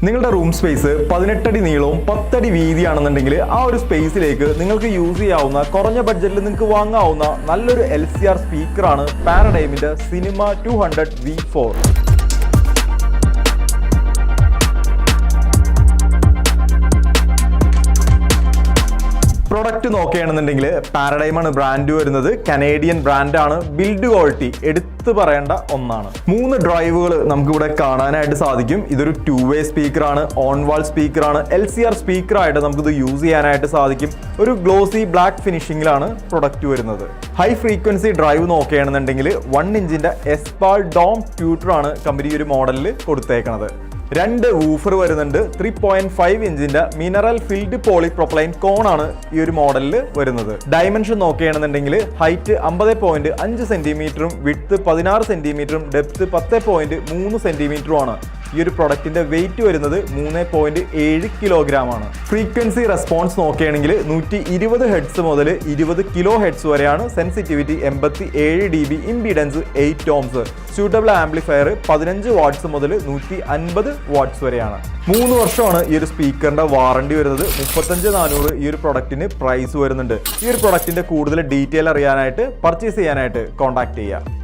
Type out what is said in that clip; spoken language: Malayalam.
നിങ്ങളുടെ റൂം സ്പേസ് 18 അടി നീളവും 10 അടി വീതിയാണെന്നുണ്ടെങ്കിൽ ആ ഒരു സ്പേസിലേക്ക് നിങ്ങൾക്ക് യൂസ് ചെയ്യാവുന്ന കുറഞ്ഞ ബഡ്ജറ്റിൽ നിങ്ങൾക്ക് വാങ്ങാവുന്ന നല്ലൊരു LCR സ്പീക്കറാണ് പാരഡൈമിന്റെ സിനിമ 200 V4. പ്രൊഡക്റ്റ് നോക്കുകയാണെന്നുണ്ടെങ്കിൽ പാരഡൈമാണ് ബ്രാൻഡ് വരുന്നത്. കനേഡിയൻ ബ്രാൻഡാണ്. ബിൽഡ് ക്വാളിറ്റി എടുത്തു പറയേണ്ട ഒന്നാണ്. 3 ഡ്രൈവുകൾ നമുക്കിവിടെ കാണാനായിട്ട് സാധിക്കും. ഇതൊരു 2-വേ സ്പീക്കറാണ്, ഓൺ വാൾ സ്പീക്കറാണ്, LCR സ്പീക്കറായിട്ട് നമുക്കിത് യൂസ് ചെയ്യാനായിട്ട് സാധിക്കും. ഒരു ഗ്ലോസി ബ്ലാക്ക് ഫിനിഷിങ്ങിലാണ് പ്രൊഡക്റ്റ് വരുന്നത്. ഹൈ ഫ്രീക്വൻസി ഡ്രൈവ് നോക്കുകയാണെന്നുണ്ടെങ്കിൽ 1 ഇഞ്ചിന്റെ എസ്പാൾ ഡോം ട്യൂട്ടറാണ് കമ്പനി ഒരു മോഡലിൽ കൊടുത്തേക്കുന്നത്. 2 വൂഫർ വരുന്നുണ്ട്. 3.5 ഇഞ്ചിന്റെ മിനറൽ ഫിൽഡ് പോളിപ്രൊപ്പലൈൻ കോണാണ് ഈ ഒരു മോഡലിൽ വരുന്നത്. ഡയമെൻഷൻ നോക്കുകയാണെന്നുണ്ടെങ്കിൽ ഹൈറ്റ് 50.5 സെന്റിമീറ്ററും വിഡ്ത്ത് 16 സെന്റിമീറ്ററും ഡെപ്ത് 10.3 സെന്റിമീറ്ററും ആണ്. ഈ ഒരു പ്രൊഡക്റ്റിന്റെ വെയിറ്റ് വരുന്നത് 3.7 കിലോഗ്രാം ആണ്. ഫ്രീക്വൻസി റെസ്പോൺസ് നോക്കുകയാണെങ്കിൽ 120 ഹെഡ്സ് മുതൽ 20 കിലോ ഹെഡ്സ് വരെയാണ്. Sensitivity 87 dB, impedance 8 ohms. Suitable amplifier 15 watts മുതൽ 150 വാട്ട്സ് വരെയാണ്. 3 വർഷമാണ് ഈ ഒരു സ്പീക്കറിന്റെ വാറണ്ടി വരുന്നത്. 35,400 ഈ ഒരു പ്രൊഡക്റ്റിന് പ്രൈസ് വരുന്നുണ്ട്. ഈ ഒരു പ്രൊഡക്റ്റിന്റെ കൂടുതൽ ഡീറ്റെയിൽ അറിയാനായിട്ട് പർച്ചേസ് ചെയ്യാനായിട്ട് കോൺടാക്ട് ചെയ്യുക.